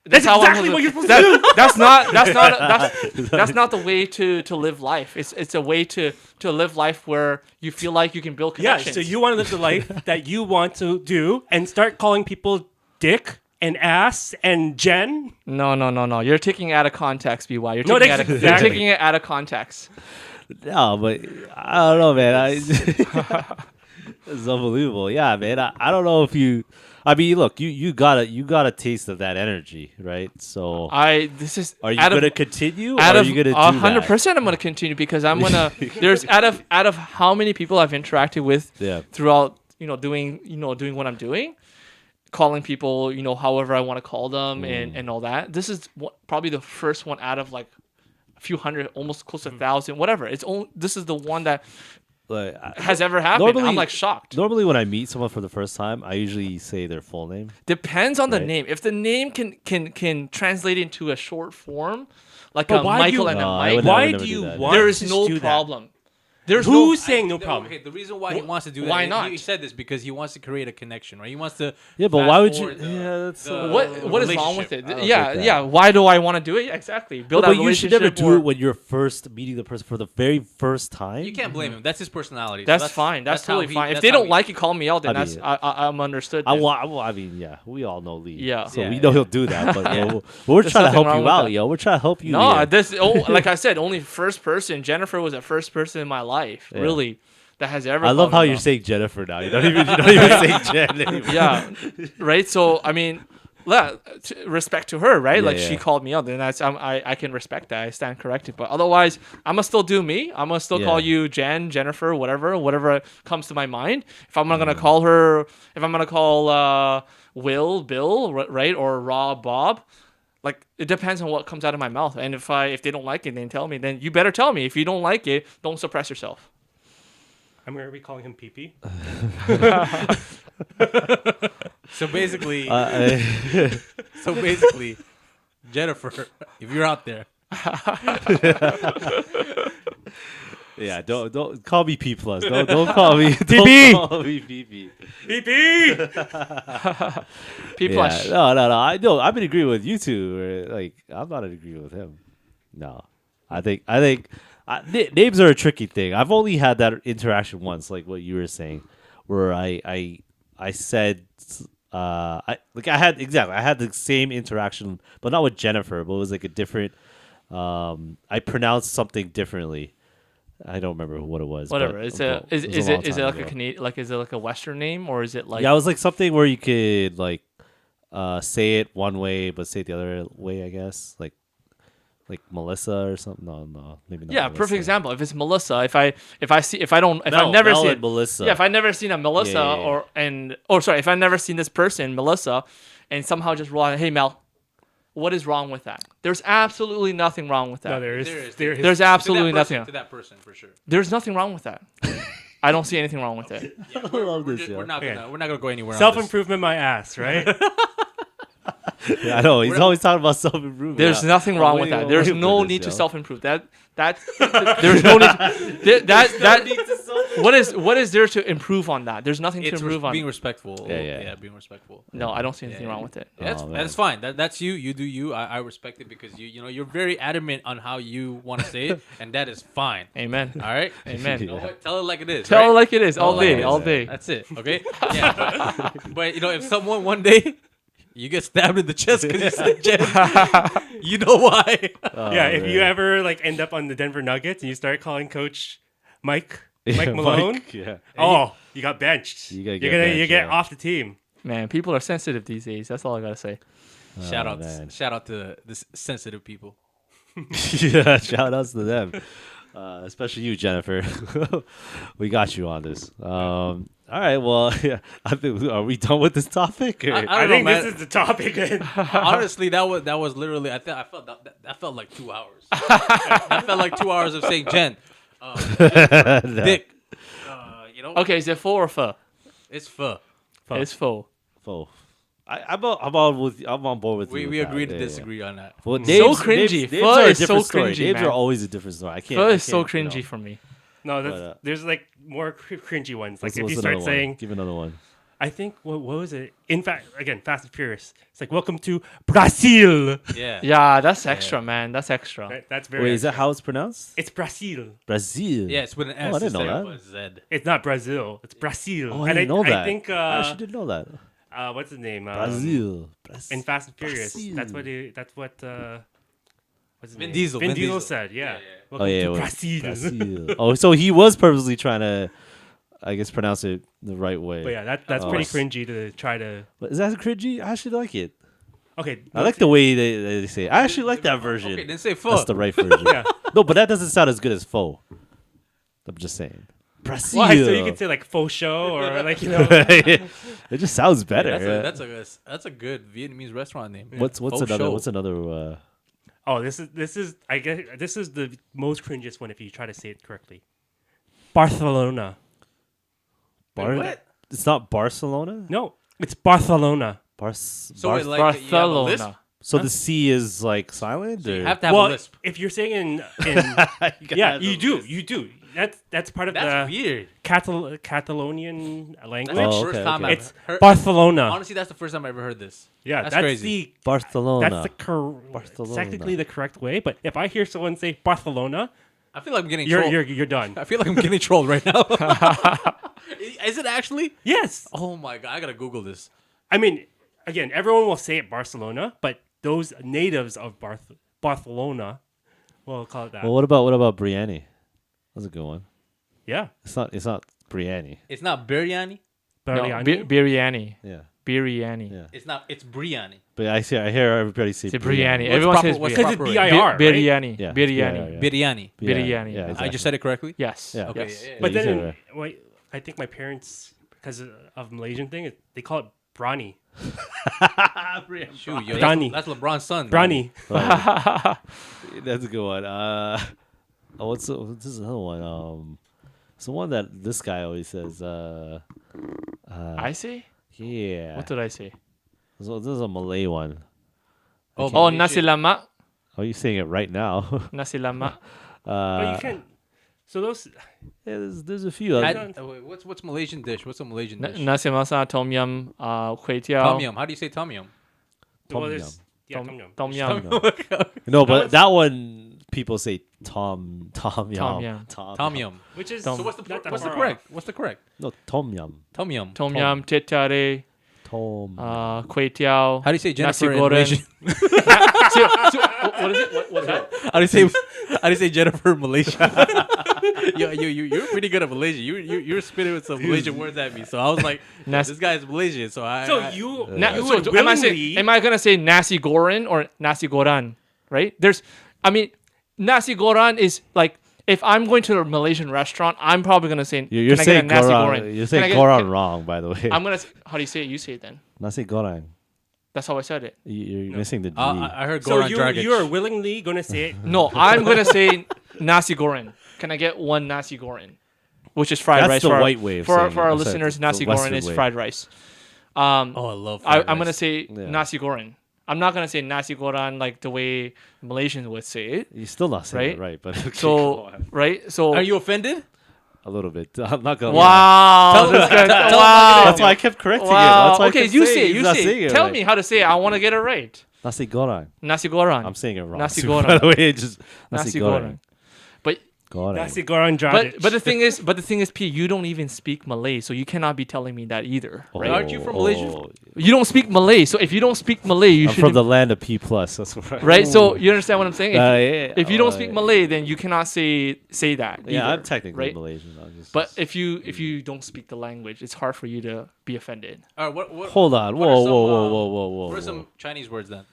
That's how I'm exactly what you're supposed that- to do. That's not the way to live life. It's a way to live life where you feel like you can build Yeah, connections. so you want to live the life that you want to do and start calling people dick and ass and Jen. No. You're taking it out of context, BY. You're No, taking, that's you're exactly. taking it out of context. No, but I don't know, man. It's unbelievable. Yeah, man. I don't know if you. I mean, look, you got a taste of that energy, right? So This is are you out of- gonna continue? Or Out are of you gonna do 100%, I'm gonna continue because I'm gonna. There's out of how many people I've interacted with Yeah. throughout, doing what I'm doing, calling people, however I want to call them and all that. This is probably the first one out of like a few hundred, almost close to 1,000, whatever. This is the one that Like, has ever happened. Normally- I'm like shocked. normally, when I meet someone for the first time, I usually say their full name. Depends on the Right. name. If the name can translate into a short form, like But a why do Michael you- and a No, I Mike, would Why never do you do that. want there is to no do that? problem. There's Who's no. saying no problem? Okay, the reason why he wants to do that. Why is- not? He said this because he wants to create a connection, right? He wants to. Yeah, but fast why would you? forward the- Yeah, that's the What is wrong with relationship. it? I don't Yeah, get yeah. that. Why do I want to do it? Exactly. Build No, that but you should relationship. never do or- it when you're first meeting the person for the very first time. You can't blame him. That's his personality. So That's fine. That's how totally he- fine. If that's they how don't he- like you, call me out. Then I that's mean- I'm understood. I, then. wa- I mean, yeah, we all know Lee. Yeah. So Yeah, we yeah, know he'll do that. But Yeah. we're There's trying to nothing help wrong you with out, that. yo. We're trying to help you. No, Leah. like I said, only first person. Jennifer was the first person in my life, Yeah. really, that has ever. I love called how me you're out. saying Jennifer now. You don't even say Jen anymore. Yeah, right. So I mean, respect to her, right? Yeah, Like she yeah. called me out, then I can respect that. I stand corrected. But otherwise, I'm gonna still do me. I'm gonna still call Yeah. you Jen, Jennifer, whatever comes to my mind. If I'm not gonna call her, if I'm gonna call Will, Bill, right, or Rob, Bob. Like it depends on what comes out of my mouth, and if they don't like it, then tell me. Then you better tell me. If you don't like it, don't suppress yourself. I'm going to be calling him Pee-Pee. So basically, Uh, Jennifer, if you're out there, yeah, don't call me P plus. Don't call me TP. Don't call me PP. Pee-Pee! P plus. Yeah, no. I know. I've been agreeing with you two. Like I'm not in agreement with him. No, I think names are a tricky thing. I've only had that interaction once, like what you were saying, where I said I had the same interaction, but not with Jennifer, but it was like a different. I pronounced something differently. I don't remember what it was. Whatever. but- Is but it was a long like time a ago. Canadian, like is it like a Western name, or is it like Yeah, it was like something where you could like say it one way but say it the other way. I guess like Melissa or something. No, maybe not. yeah, Melissa. perfect example. If it's Melissa, if I've Mel, never Mel seen and Melissa. yeah, if I've never seen a Melissa Yeah. if I've never seen this person Melissa, and somehow just roll out, hey Mel, what is wrong with that? There's absolutely nothing wrong with that. No, there There is. is. There's absolutely to that person, nothing. to that person for sure. There's nothing wrong with that. I don't see anything wrong with it. Yeah, I love this. we're not Okay. gonna go anywhere. Self improvement, my ass, right? Yeah, I know he's always talking about self improvement. There's nothing wrong with that. There's no need to self. self-improve. There's no need. What is there to improve on that? There's nothing to It's improve on. being respectful. Yeah. Being respectful. No, I don't see anything Yeah. wrong with it. Yeah, Oh, man. that's fine. That's you. You do you. I respect it because you're very adamant on how you want to say it, and that is fine. Amen. All right. Amen. You know what? Tell it like it is. Tell right? it like it is all Tell it like day, it all is. day. That's it. Okay. Yeah. But if someone one day you get stabbed in the chest because you said Jen, you know why. Oh, Yeah, if you man. ever like end up on the Denver Nuggets and you start calling Coach Mike Yeah, Malone, yeah. oh, you got benched. You gotta You're get gonna benched, you get yeah. off the team. Man, people are sensitive these days. That's all I gotta say. Shout Oh, out, man. shout out to the sensitive people. Yeah, shout outs to them. Especially you, Jennifer. We got you on this. All right, well, yeah, I think are we done with this topic? Or? I don't I know, think man. this is the topic. Honestly, that was literally. I felt that felt like 2 hours. That felt like 2 hours of saying Jen, No. Dick. Okay, is it full or pho? It's pho. It's full. Oh. I'm on board with you. We with that. agree to Yeah, yeah. disagree on that. Well, So cringy. Names Pho are a is so different story. cringy, Names man. are always a different story. I can't. Pho I is so can't, you know. cringy for me. No, But, there's like more cringy ones. Like if What's you another start one? saying, Give another one. I think what was it? In fact, again, Fast and Furious. It's like welcome to Brazil. Yeah. Yeah, that's extra, man. That's extra. Right? That's very. Wait, is that extra. how it's pronounced? It's Brazil. Brazil. Yeah, it's with an S Oh, I didn't know instead that. of a Z. It's not Brazil. It's Brazil. Oh, I and didn't know that. I think I actually didn't know that. what's his name? Brazil. In Fast and Furious. Brazil. That's what. What's his Vin name? Diesel, Vin Vin Diesel Diesel. said, "Yeah, Yeah. Oh welcome yeah, to well, Brazil." Brazil. Oh, so he was purposely trying to, I guess, pronounce it the right way. But yeah, that's Oh. pretty cringy to try to. But is that cringy? I actually like it. Okay, I like the way they say it. I actually like that version. Okay, then say pho. That's the right version. Yeah. No, but that doesn't sound as good as faux. I'm just saying. Brazil. Why? So you could say like faux show or like It just sounds better. That's a good Vietnamese restaurant name. What's Faux another? show. What's another? Oh, this is I guess this is the most cringiest one if you try to say it correctly. Barcelona. What? It's not Barcelona. No, it's Barcelona. So wait, like you have a lisp? Barcelona. So the C is like silent. So you or? have to have a Well, lisp. if you're saying in gotta yeah, have you the do, lisp. you do. That's part of That's the weird. Catalonian That's language. the Oh, first okay, time okay. I've It's heard. Barcelona. Honestly, that's the first time I ever heard this. Yeah, that's that's crazy. Barcelona. That's the Barcelona. technically the correct way. But if I hear someone say Barcelona, I feel like I'm getting you're trolled. you're done. I feel like I'm getting trolled right now. Is it actually? Yes, Oh my god, I gotta Google this. I mean, again, everyone will say it Barcelona, but those natives of Barcelona will call it that. Well, what about Briyani? That's a good one. Yeah, It's not Briyani. It's not biryani. No, biryani. biryani. Yeah. Biryani. Yeah. It's biryani. But I hear everybody say It's a biryani. What's Everyone proper- says what's because biryani. it's proper- BIR, right? Biryani. Yeah, Biryani. yeah. Biryani. Biryani. Yeah, I exactly. I just said it correctly. Yes. Yeah. Okay. Yes. yeah, yeah, But you then, said it right. wait, I think my parents, because of Malaysian thing, they call it brani. Shoot, yo, Briyani. that's LeBron's son. Brani. That's a good one. What's this is another one? It's the one that this guy always says. I see. Yeah. What did I say? So this is a Malay one. Oh, Oh, Malaysian. nasi lemak. Oh, you're saying it right now. Nasi lemak. But you can't. So those. Yeah, there's a few. Wait, what's Malaysian dish? What's a Malaysian dish? Nasi masak, tom yum, kway teow. Tom yum. How do you say tom yum? Tom well, yum. there's- Yeah, tom yum. Tom yum. No, but it's- that one people say Tom Tom Yum. yum. Tom yum. Which is Tom- So what's the not that what's the far correct? off. What's the correct? No, Tom Yum. Tom yum. Tom yum, teh tarik. Tom. kway teow. How do you say Jennifer in goreng. Malaysian? What is it? What's that? How do you say Jennifer in Malaysia? You're pretty good at Malaysian. You're spitting with some Malaysian words at me. So I was like, Nas- this guy's Malaysian. So I So I- you Na- you so would do- willingly. am I gonna say nasi goreng or nasi goran? Right? Nasi goran is like if I'm going to a Malaysian restaurant, I'm probably gonna say You're can I get a saying nasi Goran. goreng? You're Can I saying get- Goran can- wrong, by the way. I'm gonna. How do you say it? You say it then. Nasi Goreng. That's how I said it. You're missing the G. I heard So Goran you Dragic. you are willingly gonna say it. No, I'm gonna say nasi goreng. Can I get one nasi goreng? Which is fried That's rice the for our, white way of for, saying for it. our I'm sorry, listeners. the Nasi Western goreng is way. fried rice. Oh, I love. I'm fried gonna rice. say Yeah. nasi goreng. I'm not gonna say nasi goreng like the way Malaysians would say it. You're still not saying it Right? right, but okay, go So on. right. So Are you offended? A little bit. I'm not gonna. wow. Tell this him- guy- tell him wow. That's why I kept correcting it. Wow. That's why I Okay, kept you saying say it. he's You not say saying it. it Tell right. me how to say it. I want to get it right. Nasi Goreng. Nasi goreng. I'm saying it wrong. Nasi too, goreng. By the way, it just Nasi goreng. But Goreng. Nasi goreng Dragic. but the thing is, P, you don't even speak Malay, so you cannot be telling me that either. Right? Aren't you from Malaysia? You don't speak Malay, so if you don't speak Malay, you I'm should from the land of P plus. That's right. right. So you understand what I'm saying? Yeah, If you don't speak alright. Malay, then you cannot say that. Yeah, either, I'm technically right? Malaysian. I'm just, But if you don't speak the language, it's hard for you to be offended. All right, what hold on. what are Whoa, some, whoa, whoa, whoa, whoa, whoa. What are whoa. some Chinese words then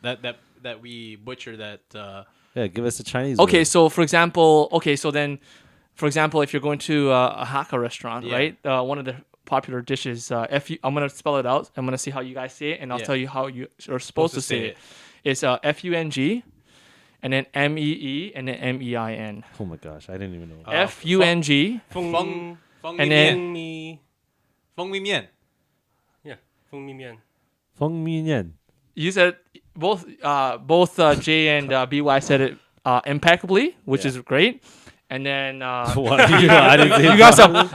that we butcher that? Yeah, give us a Chinese. Okay, word. so for example, if you're going to a Hakka restaurant, Yeah. right? One of the popular dishes, I'm gonna spell it out. I'm gonna see how you guys say it, and I'll Yeah. tell you how you are supposed to say it. It's FUNG, and then MEE, and then MEIN. Oh my gosh, I didn't even know. FUNG, Feng and mi then- mian. mi, Feng mi mian. yeah, feng mi mian. Feng Minyan. you said both J and BY said it impeccably, which Yeah. is great. And then What? I didn't say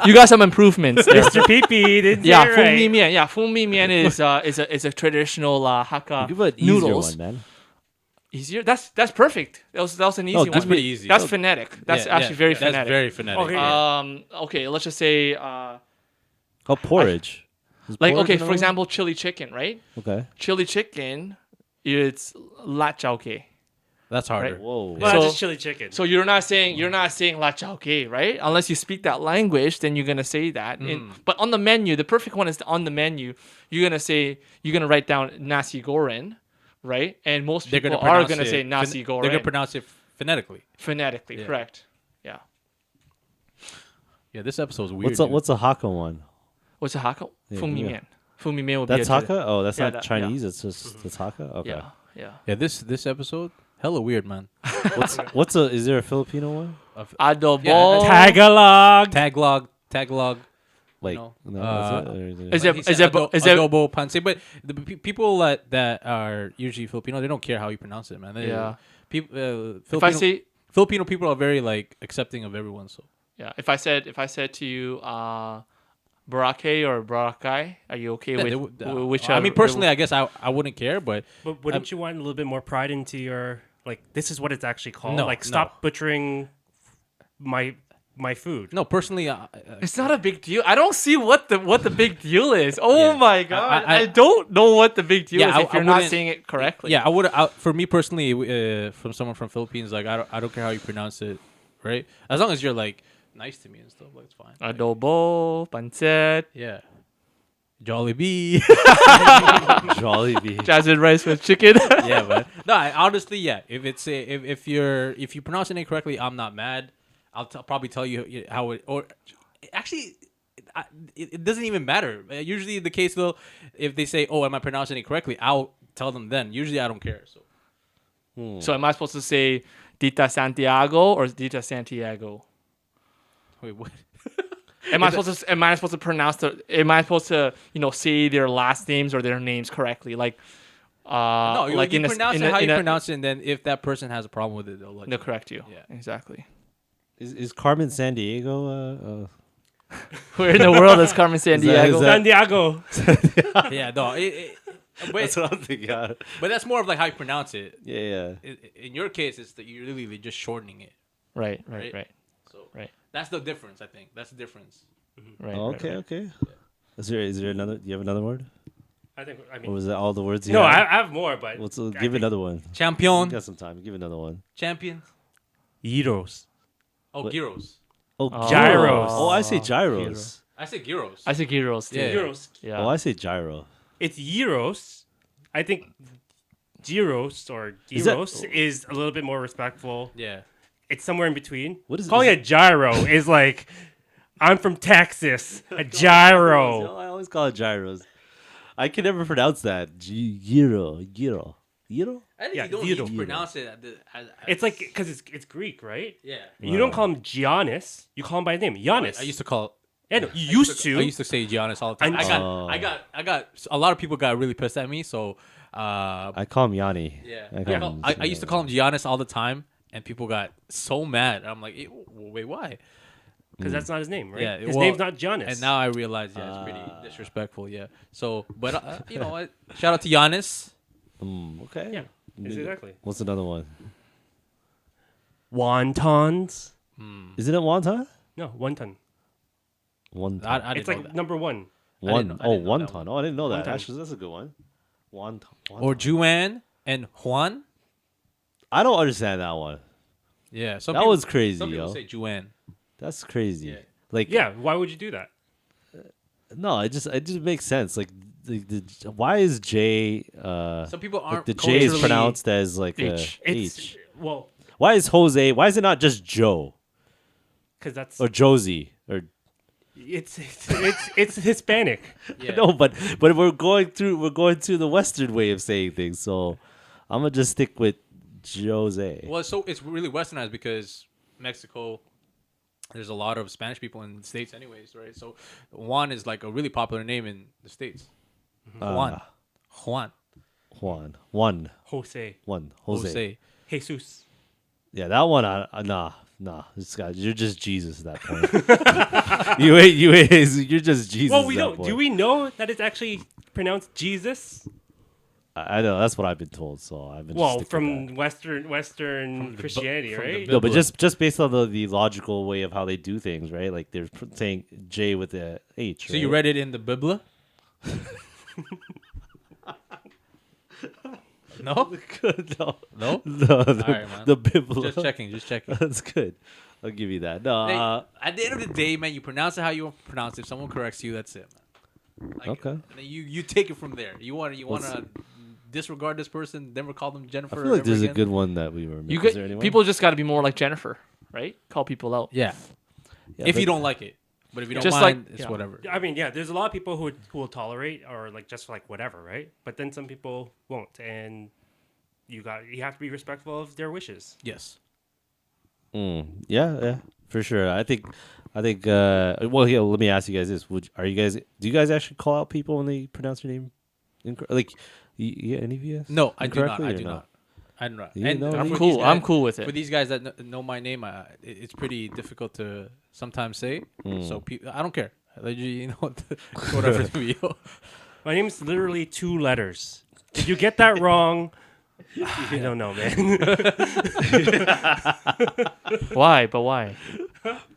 you got some improvements there. Mr. Pee didn't Yeah, say it fung right. mi mian. Yeah, fung mi mian is a traditional Hakka Give it an easier noodles. one, man. Easier. That's perfect. That was an easy No, one. that's pretty easy. That's phonetic. That's Yeah, actually very that's phonetic. very phonetic. Okay. Okay, let's just say Oh, porridge. Is like porridge okay, another for one? example, chili chicken, right? Okay. Chili chicken, it's la chao ke. That's harder. Whoa. Well, So- that's just chili chicken. So you're not saying la chao ke, right? Unless you speak that language, then you're gonna say that. But on the menu, the perfect one is on the menu. You're gonna write down nasi goreng, right? And most They're people gonna are pronounce gonna it say nasi goreng. They're gonna pronounce it phonetically. phonetically, Yeah. correct? Yeah. Yeah, this episode's weird. What's a Hakka one? What's a Hakka? Yeah, Fung mi yeah. mian. Fung mi mian would That's be a Hakka? Oh, that's Yeah, not that- Chinese. It's just it's Hakka. Okay. Yeah, yeah. Yeah, this episode hella weird, man. Is there a Filipino one? Adobo. Yeah, Tagalog. Tagalog. Like No. no, that's it? Or Is He it said is it is it adobo panse? But the people that are usually Filipino, they don't care how you pronounce it, man. Yeah. People, if I say Filipino people are very like accepting of everyone. So yeah, if I said to you Boracay or Boracay, are you okay Yeah, with they would- which? I mean, personally, I guess I wouldn't care, but But wouldn't you want a little bit more pride into your like? This is what it's actually called. No, like, no. stop butchering my food. no, personally, it's not a big deal. I don't see what the big deal is. Oh Yeah. my god, I I- don't know what the big deal Yeah, is I- if you're I not wouldn't- saying it correctly. yeah, I would. For me personally, from someone from Philippines, like I don't care how you pronounce it, right? As long as you're like nice to me and stuff, like it's fine. Adobo, pancit, Yeah, Jollibee. Jollibee. jasmine rice with chicken. Yeah, but no, honestly, yeah. If if you pronounce it incorrectly, I'm not mad. I'll probably tell you how it or actually. It doesn't even matter. Usually, the case though, if they say, "Oh, am I pronouncing it correctly?" I'll tell them then. Usually, I don't care. So So am I supposed to say Dita Santiago or Dita Santiago? wait, what? Am I supposed to pronounce am I supposed to say their last names or their names correctly? Like No, like you in a, pronounce in it a, how in you a- pronounce it, and then if that person has a problem with it, they'll they'll correct you. Yeah. Exactly. Is Carmen San Diego? Where in the world is Carmen San Is that- Diego? is that- San Diego. Yeah, no. But, That's what I'm thinking. Yeah, but that's more of like how you pronounce it. yeah. In your case, it's that you're literally just shortening it. Right. Right. So Right. that's the difference. I think that's the difference. Right. Oh, right, okay, right. okay. Is there another? Do you have another word? I think. I Or mean, was that all the words you no, had? I have more, but Let's I give think another one. You Champion. got some time. Give another one. Champion. Gyros. Oh, What? Gyros. Oh, Gyros. Oh, I say Gyros. gyros. I said gyros. I say gyros too. Yeah. Gyros. Yeah. Oh, I say gyro. It's gyros. I think gyros or Is that- gyros is a little bit more respectful. Yeah. It's somewhere in between. What is it? Calling Is it gyro is like, I'm from Texas. A gyro. I always call it gyros. I can never pronounce that. Gyro. I think Yeah, you don't gyro. need to pronounce it. It's like because it's Greek, right? yeah. You don't call him Giannis. You call him by name, Giannis. I used to call. Yeah, no, you used to. I used to say Giannis all the time. Oh. I got. A lot of people got really pissed at me. So, I call him Yanni. yeah. I I used to call him Giannis all the time, and people got so mad. I'm like, wait, why? Because that's not his name, right? Yeah, his well, name's not Giannis. And now I realize, yeah, it's pretty disrespectful. Yeah. So, but you know what? Shout out to Giannis. Okay. yeah, exactly. What's another one? Wontons. Isn't it wonton? No, wonton. Wonton. I didn't It's know like that. number one. One. I Oh, didn't know that wonton. Oh, I didn't know that. Wonton. Actually, that's a good one. Wonton. Or Juan and Juan. I don't understand that one. Yeah. That was crazy, Some people yo. say Juan. That's crazy. Yeah. Like, Yeah, why would you do that? no, it just makes sense. Like, why is J? Some people Like aren't. the J is culturally- pronounced as like H. a It's H. well, Why is Jose? Why is it not just Joe because that's or Josie or? it's Hispanic. Yeah. No, but we're going through the Western way of saying things. So I'm gonna just stick with Jose. Well, so it's really westernized because Mexico. There's a lot of Spanish people in the States, anyways, right? So Juan is like a really popular name in the States. Juan. Juan. One. Jose. Jose. Jesus. Yeah, that one. Nah. This guy, you're just Jesus at that point. You're just Jesus. Well, we at that don't. point. Do we know that it's actually pronounced Jesus? I know that's what I've been told. So I've been. just Well, sticking with from Western Christianity, from the right? that. No, but just based on the logical way of how they do things, right? Like they're saying J with the H. So you read it in the Bible? No? Good. No. No? The right, man. the Bible. Just checking. That's good. I'll give you that. No. Hey, at the end of the day, man, you pronounce it how you want to pronounce it. If someone corrects you, that's it, man. Like, Okay. and then you take it from there. You want to disregard this person, never call them I Jennifer. feel like ever there's a again? good one that we were. You Is there get, anyone? people just got to be more like Jennifer, right? Call people out. Yeah. Yeah, If but- you don't like it, but if you don't Just mind, like- it's yeah. whatever. I mean, yeah, there's a lot of people who will tolerate or like just like whatever, right? But then some people won't, and you have to be respectful of their wishes. Yes. Yeah, for sure. I think. Well, here, let me ask you guys this: do you guys actually call out people when they pronounce your name? Like, yeah, any of you? Guys? No, I do not. Incorrectly I or do no? not. I do not. You And know? for I'm these cool. I'm guys- cool with For it. these guys that know my name, it's pretty difficult to sometimes say. So I don't care. You know, whatever to me. My name is literally 2 letters. Did you get that wrong? I don't know, man. Why? But why?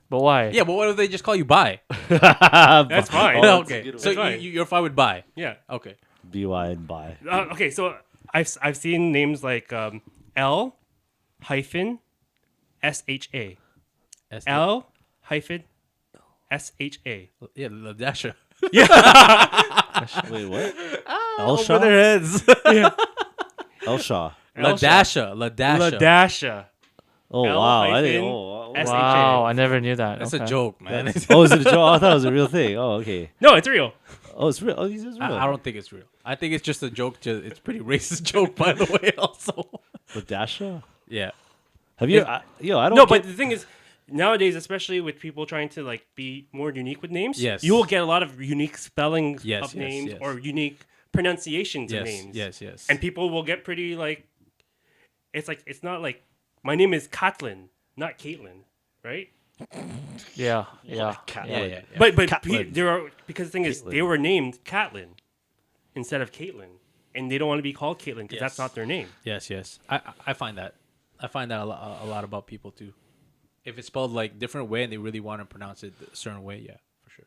But why? Yeah, but what if they just call you Bye? That's fine. Oh, that's a Okay, good so one. That's fine. you're fine with Bye. Yeah. Okay. BY and by. Okay, so I've seen names like L hyphen SHA. L hyphen SHA. Yeah, Ladasha. Wait, what? Elshaw? heads. Elshaw. Ladasha. Ladasha. Ladasha. Oh L wow! I hyphen didn't. Oh, S- Wow, I never knew that. That's Okay. a joke, man. oh, is it a joke? I thought it was a real thing. Oh, okay. No, it's real. Oh, it's real. Oh, this is real. I don't think it's real. I think it's just a joke. It's pretty racist joke, by the way. Also. Ladasha? Yeah. Have you? I don't. No, get, but the thing is, nowadays, especially with people trying to like be more unique with names, Yes. you will get a lot of unique spellings Yes, of yes, names yes. or unique pronunciations of Yes. names. Yes. And people will get pretty like, it's not like my name is Katlin, not Caitlin, right? Yeah. Yeah. But Catlin. there are because the thing is Caitlin. they were named Catlin instead of Caitlin, and they don't want to be called Caitlin because that's Yes. not their name. Yes. I find that. I find that a lot about people too. If it's spelled like different way and they really want to pronounce it a certain way, yeah, for sure.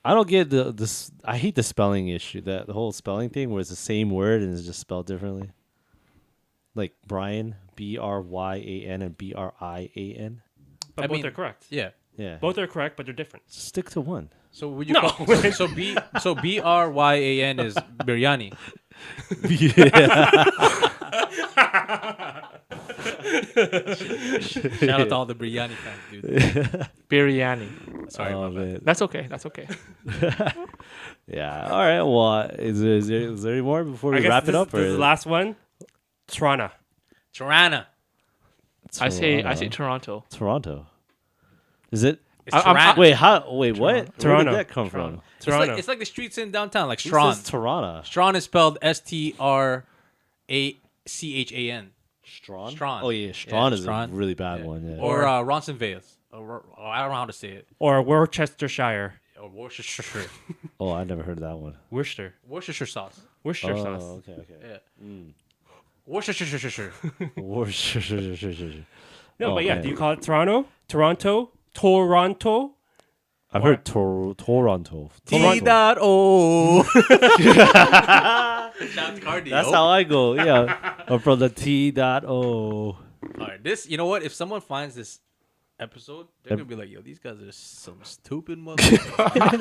I don't get this. I hate the spelling issue. The whole spelling thing where it's the same word and it's just spelled differently. Like Brian, Bryan, and Brian. But I both mean- are correct. Yeah. Yeah. Both are correct, but they're different. Stick to one. So would you No. call so Bryan is biryani? Shout out to all the biryani fans, dude. Biryani. Sorry Oh, about that. man. That's okay. That's okay. Yeah. All right. Well, is there any more before we I guess wrap it this, up? This is the last one. Toronto. Tirana. I say Toronto. Toronto. Is it? It's I'm- Tirana. Wait. How? Wait. What? Where Toronto. did that come from? Toronto. It's like the streets in downtown, like Who Strawn. says Toronto. Strawn is spelled Strachan. Strawn. Strawn. Oh yeah, Strawn Yeah, is Strawn. a really bad Yeah. one. Yeah. Or Roncesvalles. I don't know how to say it. Or Worcestershire. Or Worcestershire. Oh, I never heard of that one. Worcester. Worcestershire sauce. Worcester Oh, sauce. okay, okay. Yeah. Worcestershire. Worcestershire. No, Oh, but yeah, man. do you call it Toronto? Toronto? I've heard Toronto. T.O. Shout out to Cardi. That's how I go. Yeah, I'm from the T.O. All right, this. You know what? If someone finds this episode, they're gonna be like, "Yo, these guys are some stupid motherfuckers."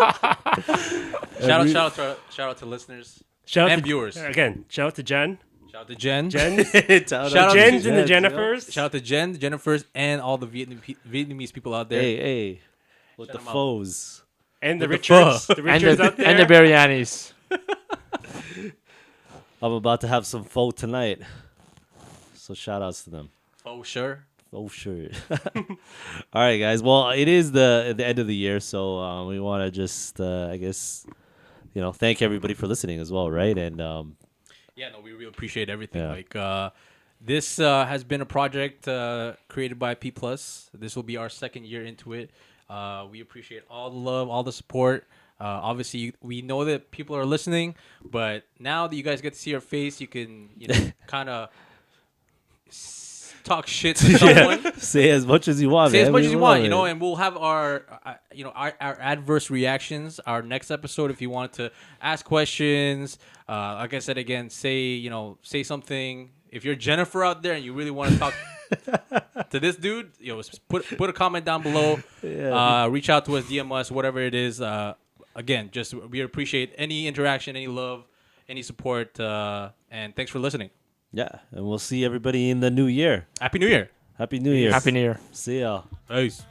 shout out to listeners Shout out and to, viewers. Again, shout out to Jen. Shout out to Jen. Jen. Shout out Jens to and the Jens, Jennifers. Shout out to Jen, Jennifers, and all the Vietnamese people out there. Hey, with Shut the 'em out. foes. And the With Richards. the The And Richards out the there. and the Biryanis. I'm about to have some pho tonight. So shout outs to them. Oh sure. Oh sure. All right, guys. Well, it is the end of the year, so we want to just, I guess, thank everybody for listening as well, right? And Yeah, no, we really appreciate everything. Yeah. Like this has been a project created by P Plus. This will be our second year into it. We appreciate all the love, all the support. Obviously, we know that people are listening, but now that you guys get to see our face, you can kind of talk shit to someone. say as much as you want. Say man. as much We as you love want, it. and we'll have our adverse reactions. Our next episode, if you want to ask questions, like I said again, say something. If you're Jennifer out there and you really want to talk to this dude, put a comment down below. Yeah. Reach out to us, DM us, whatever it is. Again, just we appreciate any interaction, any love, any support, and thanks for listening. Yeah, and we'll see everybody in the new year. Happy New Year. Happy New Year. Happy New Year. See y'all. Peace.